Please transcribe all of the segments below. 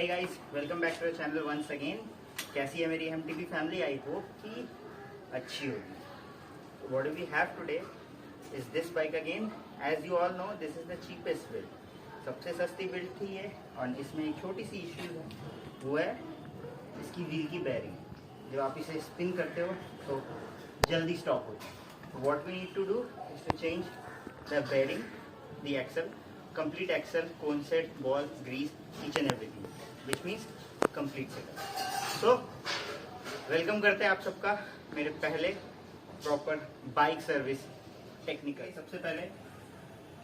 Hey guys, welcome back to the channel once again. कैसी है मेरी MTB फैमिली? आई होप कि अच्छी होगी. What do we have today is this bike again. As you all know, this is the cheapest build. सबसे सस्ती build थी ये, और इसमें एक छोटी सी इश्यू है, वो है इसकी व्हील की बेयरिंग. जब आप इसे स्पिन करते हो तो जल्दी स्टॉप होती है. What we need to do is to change the bearing, the axle, complete axle, cone set, ball, grease, each and everything, which means complete setup. So welcome करते हैं आप सबका मेरे पहले प्रॉपर बाइक सर्विस टेक्निकल. सबसे पहले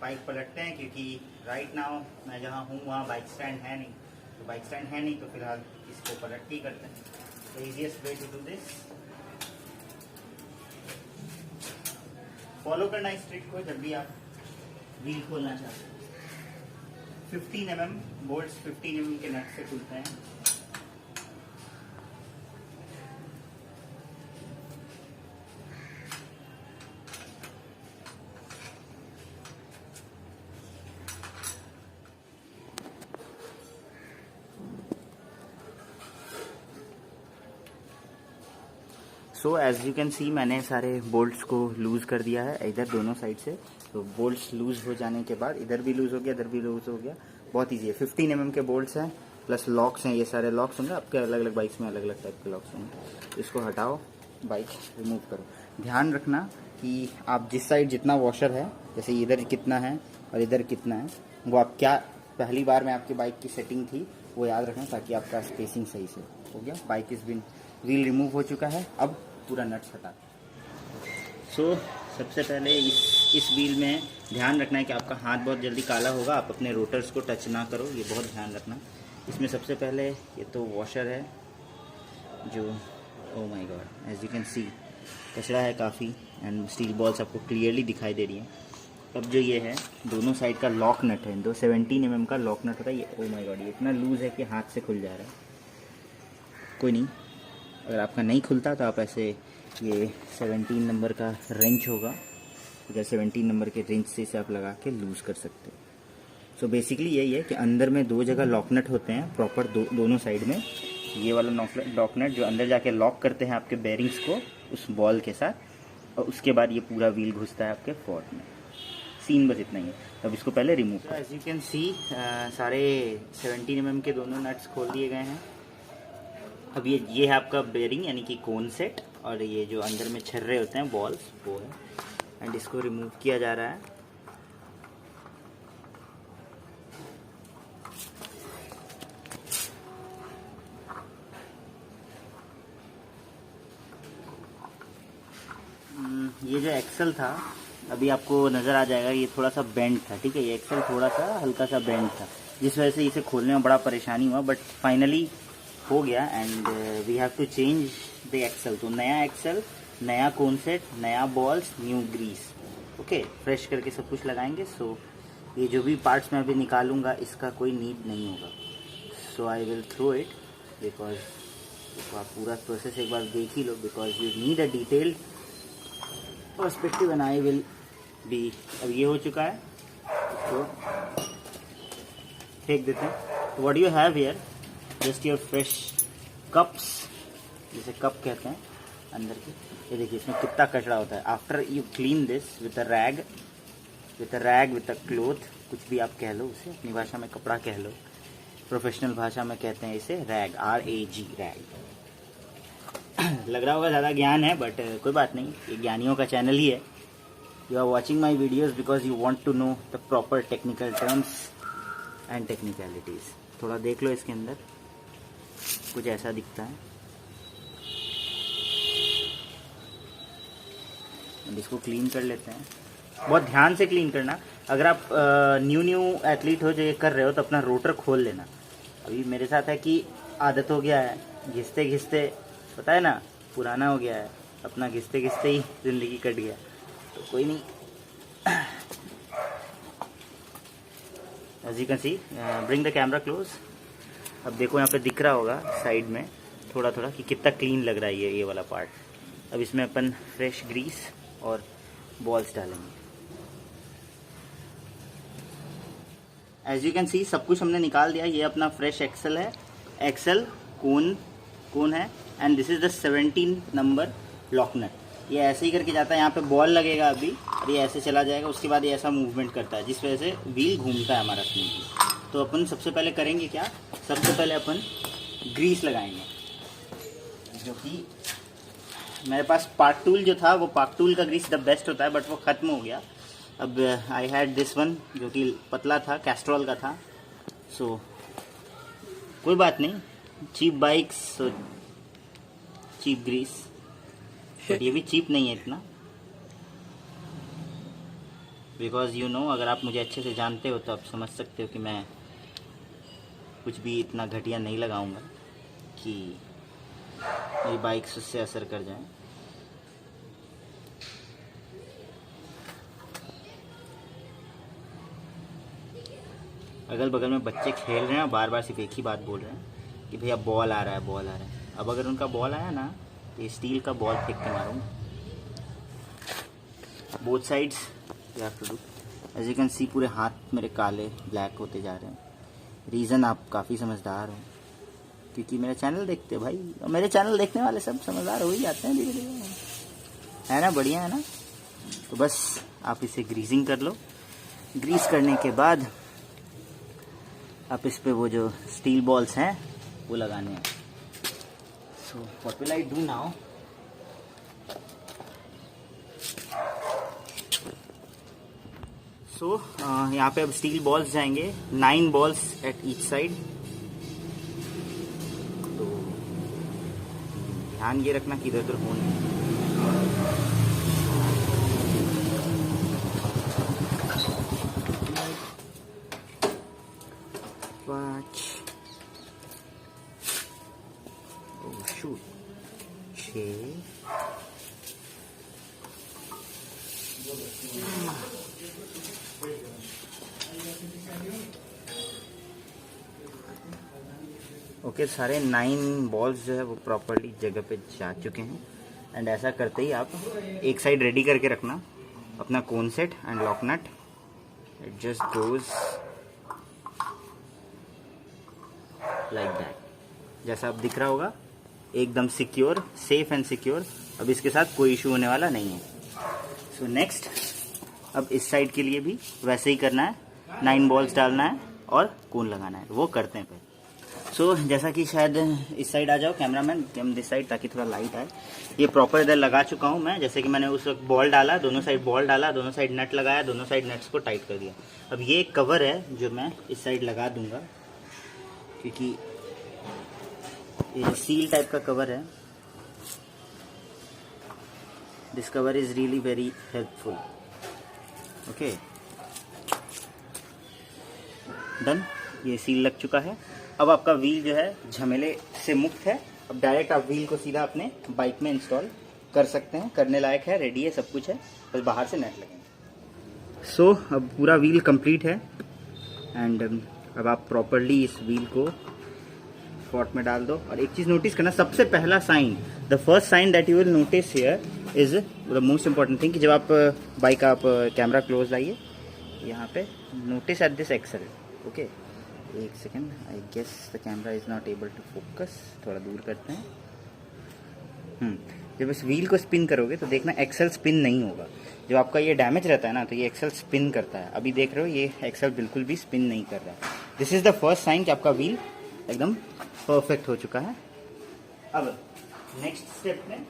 bike पलटते हैं, क्योंकि राइट नाउ मैं जहाँ हूँ वहाँ बाइक स्टैंड है नहीं. तो बाइक स्टैंड है नहीं तो फिलहाल इसको पलट के ही करते हैं. The easiest way to do this, follow करना इस ट्रिक को जब भी आप व्हील खोलना चाहते हैं. 15 mm बोल्ट्स 15 mm के नट से खुलते हैं. So as you can see, मैंने सारे बोल्ट्स को लूज़ कर दिया है इधर दोनों साइड से. तो बोल्ट्स लूज़ हो जाने के बाद इधर भी लूज़ हो गया, इधर भी लूज़ हो गया. बहुत ईजी है. 15 mm के बोल्ट्स हैं, प्लस लॉक्स हैं. ये सारे लॉक्स होंगे आपके, अलग अलग बाइक्स में अलग अलग टाइप के लॉक्स होंगे. इसको हटाओ, बाइक रिमूव करो. ध्यान रखना कि आप जिस साइड जितना वॉशर है, जैसे इधर कितना है और इधर कितना है, वो आप क्या पहली बार में आपकी बाइक की सेटिंग थी वो याद रखना, ताकि आपका स्पेसिंग सही से हो गया. बाइक इस बिन व्हील रिमूव हो चुका है. अब पूरा नट्स हटा. सो सबसे पहले इस व्हील में ध्यान रखना है कि आपका हाथ बहुत जल्दी काला होगा. आप अपने रोटर्स को टच ना करो, ये बहुत ध्यान रखना. इसमें सबसे पहले ये तो वॉशर है जो, oh my God, as you can see कचरा है काफ़ी, एंड स्टील बॉल्स आपको क्लियरली दिखाई दे रही हैं. अब जो ये है दोनों साइड का लॉक नट है, 17 mm का लॉक नट होता है ये. ओ माय गॉड, ये इतना लूज़ है कि हाथ से खुल जा रहा है. कोई नहीं, अगर आपका नहीं खुलता तो आप ऐसे, ये 17 नंबर का रेंच होगा, इधर 17 नंबर के रेंच से इसे आप लगा के लूज़ कर सकते हो. सो बेसिकली यही है कि अंदर में दो जगह लॉक नट होते हैं प्रॉपर, दोनों साइड में. ये वाला लॉक नट जो अंदर जाके लॉक करते हैं आपके बेरिंग्स को उस बॉल के साथ, और उसके बाद ये पूरा व्हील घुसता है आपके फोर्ट में. सीन बस इतना ही है. अब इसको पहले रिमूव करो. एज यू कैन सी सारे 17 mm के दोनों नट्स खोल दिए गए हैं. अब ये है आपका बेरिंग यानी कि कोन सेट, और ये जो अंदर में छर्रे होते हैं बॉल्स वो है, एंड इसको रिमूव किया जा रहा है. ये जो एक्सल था अभी आपको नज़र आ जाएगा, ये थोड़ा सा बेंड था. ठीक है, ये एक्सल थोड़ा सा हल्का सा बेंड था, जिस वजह से इसे खोलने में बड़ा परेशानी हुआ, बट फाइनली हो गया. And we have to change the axle. तो नया एक्सल, नया कोन सेट, नया balls, new grease. Okay, fresh करके सब कुछ लगाएंगे. सो ये जो भी पार्ट्स मैं अभी निकालूंगा इसका कोई नीड नहीं होगा. So I will throw it, because आप पूरा प्रोसेस एक बार देख ही लो, because you need a detailed perspective and I will be. अब ये हो चुका है, इसको फेंक देते हैं. What you have here, just your fresh cups, जिसे कप कहते हैं अंदर के. ये देखिए इसमें कितना कचरा होता है. After you clean this with a rag, with a cloth, कुछ भी आप कह लो उसे, अपनी भाषा में कपड़ा कह लो, प्रोफेशनल भाषा में कहते हैं इसे रैग, RAG, रैग. लग रहा होगा ज़्यादा ज्ञान है, बट कोई बात नहीं, ये ज्ञानियों का चैनल ही है. You are watching my videos because you want to know the proper technical terms and technicalities. थोड़ा देख लो, इसके अंदर कुछ ऐसा दिखता है. इसको क्लीन कर लेते हैं. बहुत ध्यान से क्लीन करना. अगर आप न्यू एथलीट हो जो ये कर रहे हो तो अपना रोटर खोल लेना. अभी मेरे साथ है कि आदत हो गया है, घिसते घिसते, पता है ना, पुराना हो गया है, अपना घिसते घिसते ही ज़िंदगी कट गया. तो कोई नहीं. As you can see, bring the camera close. अब देखो यहाँ पे दिख रहा होगा साइड में थोड़ा थोड़ा कि कितना क्लीन लग रहा है ये वाला पार्ट. अब इसमें अपन फ्रेश ग्रीस और बॉल्स डालेंगे. एज यू कैन सी सब कुछ हमने निकाल दिया. ये अपना फ्रेश एक्सल है, एक्सेल कोन है and this is the 17 number lock nut. ये ऐसे ही करके जाता है, यहाँ पे बॉल लगेगा अभी और ये ऐसे चला जाएगा, उसके बाद ये ऐसा मूवमेंट करता है जिस वजह से व्हील घूमता है हमारा स्मूथली। तो अपन सबसे पहले करेंगे क्या, सबसे पहले अपन ग्रीस लगाएंगे, जो कि मेरे पास पार्क टूल जो था वो पार्क टूल का ग्रीस द बेस्ट होता है, बट वो ख़त्म हो गया। अब आई हैड दिस वन जो कि पतला था, कैस्ट्रॉल का था। सो कोई बात नहीं, cheap bikes so cheap grease, but ये भी चीप नहीं है इतना, बिकॉज यू नो, अगर आप मुझे अच्छे से जानते हो तो आप समझ सकते हो कि मैं कुछ भी इतना घटिया नहीं लगाऊंगा कि मेरी बाइक्स उससे असर कर जाए। अगल बगल में बच्चे खेल रहे हैं, बार बार सिर्फ एक ही बात बोल रहे हैं कि भैया बॉल आ रहा है, बॉल आ रहा है। अब अगर उनका बॉल आया ना तो स्टील का बॉल फेंक के मारूंगा। Both sides you have to do. As you can see पूरे हाथ मेरे काले ब्लैक होते जा रहे हैं। रीज़न आप काफ़ी समझदार हो, क्योंकि मेरा चैनल देखते भाई, और मेरे चैनल देखने वाले सब समझदार हो ही जाते हैं धीरे धीरे, है ना, बढ़िया है ना। तो बस आप इसे ग्रीसिंग कर लो। ग्रीस करने के बाद आप इस पे वो जो स्टील बॉल्स हैं वो लगाने हैं। So what will I do now, so यहाँ पे अब स्टील बॉल्स जाएंगे, 9 बॉल्स एट ईच साइड। तो ध्यान ये रखना कि इधर उधर हो नहीं। शूट 6 ओके, सारे 9 बॉल्स जो है वो प्रॉपर्ली जगह पे जा चुके हैं। एंड ऐसा करते ही आप एक साइड रेडी करके रखना अपना cone set and lock nut. It just goes like that. जैसा आप दिख रहा होगा, एकदम सिक्योर, सेफ एंड सिक्योर। अब इसके साथ कोई इशू होने वाला नहीं है। सो नेक्स्ट, अब इस साइड के लिए भी वैसे ही करना है, 9 बॉल्स डालना है और कोन लगाना है। वो करते हैं पहले। सो जैसा कि शायद इस साइड आ जाओ कैमरामैन, दिस साइड, ताकि थोड़ा लाइट आए। ये प्रॉपर इधर लगा चुका हूँ मैं, जैसे कि मैंने उस वक्त बॉल डाला, दोनों साइड बॉल डाला, दोनों साइड नट लगाया, दोनों साइड नट्स को टाइट कर दिया। अब ये एक कवर है जो मैं इस साइड लगा दूंगा, क्योंकि ये सील टाइप का कवर है। This cover is really very helpful. Okay, done, ये सील लग चुका है। अब आपका व्हील जो है झमेले से मुक्त है। अब डायरेक्ट आप व्हील को सीधा अपने बाइक में इंस्टॉल कर सकते हैं, करने लायक है, रेडी है, सब कुछ है, बस बाहर से नेट लगेंगे। सो अब पूरा व्हील कंप्लीट है एंड अब आप प्रॉपरली इस व्हील को स्पॉट में डाल दो। और एक चीज़ नोटिस करना, सबसे पहला sign, the first sign that you will notice here is the most important thing, कि जब आप बाइक आप कैमरा क्लोज लाइए यहाँ पे, notice at this axle. Okay, एक second, I guess the camera is not able to focus, थोड़ा दूर करते हैं। जब इस व्हील को स्पिन करोगे तो देखना एक्सेल स्पिन नहीं होगा। जब आपका ये डैमेज रहता है ना तो ये एक्सेल स्पिन करता है। अभी देख रहे हो ये एक्सेल बिल्कुल भी स्पिन नहीं कर रहा है। This is the first sign कि आपका व्हील एकदम परफेक्ट हो चुका है। अब नेक्स्ट स्टेप में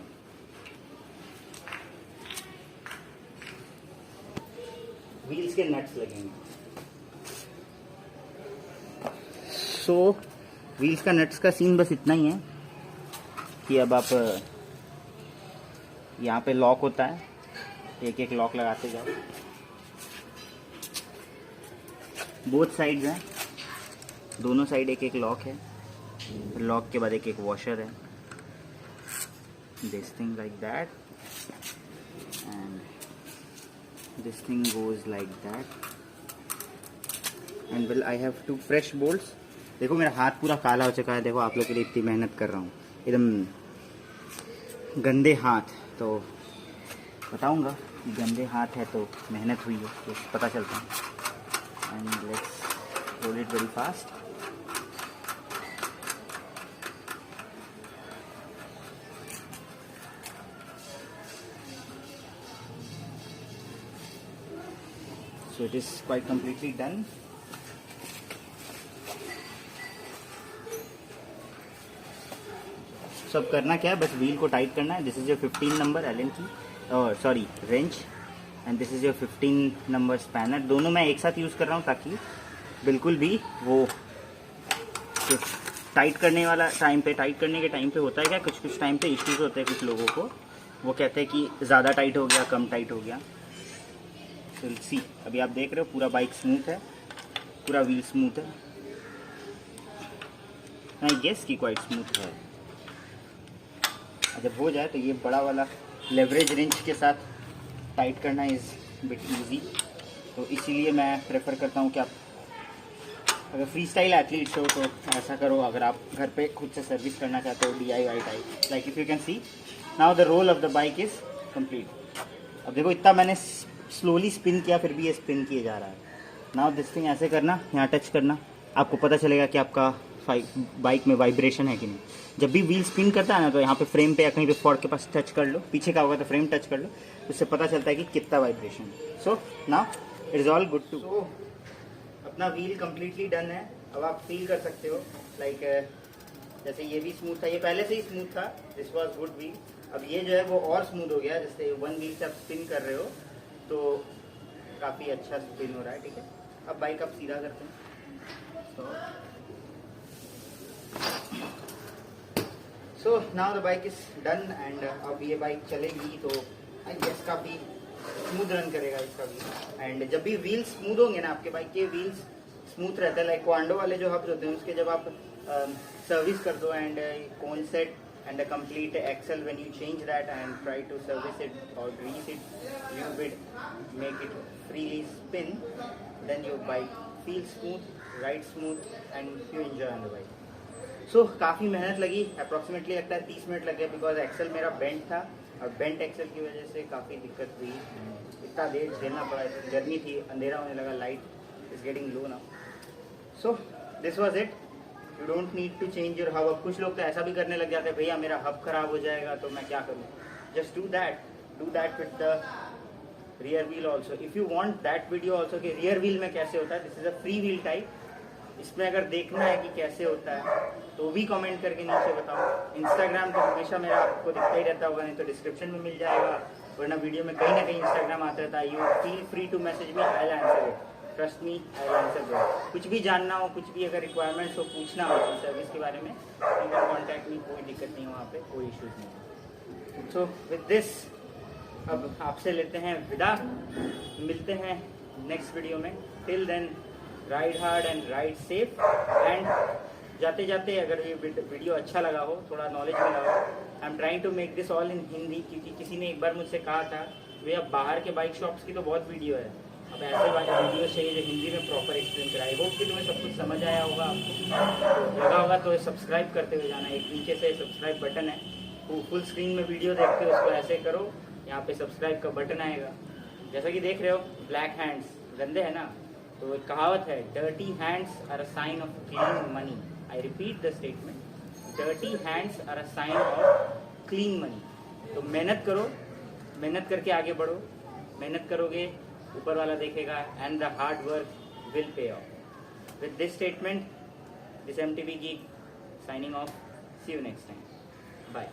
व्हील्स के नट्स लगेंगे। सो व्हील्स का नट्स का सीन बस इतना ही है कि अब आप यहाँ पे लॉक होता है, एक एक लॉक लगाते जाओ। बोथ साइड्स हैं, दोनों साइड एक एक लॉक है। लॉक के बाद एक एक वॉशर है, this thing like that and this thing goes like that and well I have 2 fresh bolts. देखो मेरा हाथ पूरा काला हो चुका है, देखो आप लोग के लिए इतनी मेहनत कर रहा हूँ, एकदम गंदे हाथ। तो बताऊँगा कि गंदे हाथ है तो मेहनत हुई है, तो पता चलता है। And let's roll it very fast. So it is quite completely done. So अब करना क्या है, बस व्हील को टाइट करना है. This is your 15 number Allen key, sorry wrench, and this is your 15 number spanner. दोनों मैं एक साथ यूज़ कर रहा हूँ ताकि बिल्कुल भी वो टाइट करने वाला टाइम पे, टाइट करने के टाइम पे होता है क्या, कुछ कुछ टाइम पे इश्यूज होते हैं कुछ लोगों को. वो कहते हैं कि ज़्यादा टाइट हो गया, कम टाइट हो गया. तो सी, अभी आप देख रहे हो पूरा बाइक स्मूथ है, पूरा व्हील स्मूथ है. आई गेस कि क्वाइट स्मूथ है. जब हो जाए तो ये बड़ा वाला लेवरेज रेंच के साथ टाइट करना इज़ बिट ईजी. तो इसीलिए मैं प्रेफर करता हूँ कि आप अगर फ्री स्टाइल एथलीट्स हो तो ऐसा करो. अगर आप घर पे खुद से सर्विस करना चाहते हो DIY type, like if you can see now the roll of the bike is complete. अब देखो इतना मैंने स्लोली स्पिन किया फिर भी ये स्पिन किए जा रहा है. नाउ दिस थिंग ऐसे करना, यहाँ टच करना, आपको पता चलेगा कि आपका बाइक में वाइब्रेशन है कि नहीं. जब भी व्हील स्पिन करता है ना तो यहाँ पे फ्रेम पे या कहीं पे फॉर्क के पास टच कर लो, पीछे का होगा तो फ्रेम टच कर लो, उससे पता चलता है कि कितना वाइब्रेशन है. So now it is all good too. अपना व्हील कम्प्लीटली डन है. अब आप फील कर सकते हो लाइक जैसे ये भी स्मूथ था, ये पहले से ही स्मूथ था. This was good wheel. अब ये जो है वो और स्मूथ हो गया. जैसे वन व्हील से आप स्पिन कर रहे हो तो काफ़ी अच्छा स्पिन हो रहा है. ठीक है, अब बाइक आप सीधा करते हैं. So now the bike is done and अब ये बाइक चलेगी तो आई गेस काफ़ी स्मूथ रन करेगा इसका व्हील. एंड जब भी व्हील्स स्मूथ होंगे ना, आपके बाइक के व्हील्स स्मूथ रहते हैं. लाइक क्वांडो वाले जो हब्स होते हैं उसके जब आप सर्विस कर दो and cone set and a complete axle, when you change that and try to service it or grease it little bit, make it freely spin, then your bike feels smooth, rides smooth and you enjoy on the bike. So काफ़ी मेहनत लगी, approximately लगता है 30 minute लग गए because Excel मेरा bent था और बेंट एक्सेल की वजह से काफ़ी दिक्कत हुई. इतना देर झेलना पड़ा. गर्मी थी, अंधेरा होने लगा, light is getting low now. So this was it. You don't need to change your hub. अब कुछ लोग तो ऐसा भी करने लग जाते हैं, भैया मेरा हब खराब हो जाएगा तो मैं क्या करूँ. Just do that with the rear wheel also. If you want that video also कि रियर व्हील में कैसे होता है, this is a free wheel type. इसमें अगर देखना है कि कैसे होता है तो भी कमेंट करके नीचे बताओ. इंस्टाग्राम तो हमेशा मेरा आपको दिखता ही रहता होगा, नहीं तो डिस्क्रिप्शन में मिल जाएगा, वरना वीडियो में कहीं ना कहीं इंस्टाग्राम आता रहता है. You feel free to message me, I will answer it. Trust me, I will answer that. कुछ भी जानना हो, कुछ भी अगर रिक्वायरमेंट्स हो, पूछना हो सर्विस के बारे में, यू कैन कॉन्टैक्ट मी. कोई दिक्कत नहीं, वहाँ पे कोई इश्यूज नहीं. सो विद दिस अब आपसे लेते हैं विदा. मिलते हैं नेक्स्ट वीडियो में. Till then ride hard and ride safe. And जाते जाते अगर ये वीडियो अच्छा लगा हो, थोड़ा नॉलेज मिला हो, I am trying to make this all in Hindi. क्योंकि किसी ने एक बार मुझसे कहा था भैया बाहर के बाइक शॉप्स की तो बहुत वीडियो है, अब ऐसे वीडियो चाहिए जो हिंदी में प्रॉपर एक्सप्लेन कराए. होप कि तुम्हें सब कुछ समझ आया होगा. आपको लगा होगा तो सब्सक्राइब करते हुए जाना. एक नीचे से सब्सक्राइब बटन है, फुल स्क्रीन में वीडियो देखते हो उसको ऐसे करो, यहाँ पे सब्सक्राइब का बटन आएगा. जैसा कि देख रहे हो ब्लैक हैंड्स गंदे है ना, तो एक कहावत है, dirty hands are a sign of clean money. I repeat the statement, dirty hands are a sign of clean money. तो मेहनत करो, मेहनत करके आगे बढ़ो. मेहनत करोगे ऊपर वाला देखेगा and the hard work will pay of. With this statement, this MTV Geek signing off. See you next time. Bye.